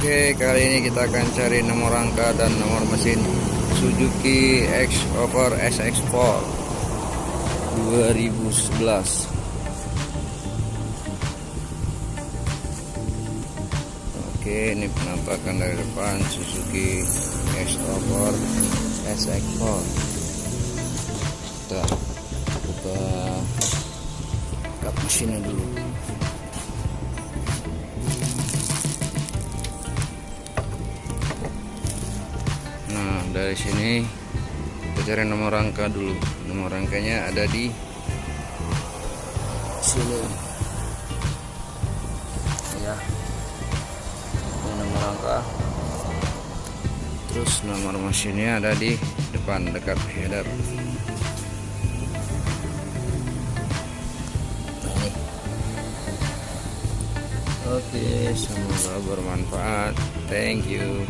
Oke, kali ini kita akan cari nomor rangka dan nomor mesin Suzuki X-Over SX4 2011. Oke, ini penampakan dari depan Suzuki X-Over SX4. Kita buka kap mesinnya dulu. Nah, dari sini kita cari nomor rangka dulu. Nomor rangkanya ada di sini. Ya. Ini nomor rangka. Terus nomor mesinnya ada di depan dekat header. Nah, ini. Oke, semoga bermanfaat. Thank you.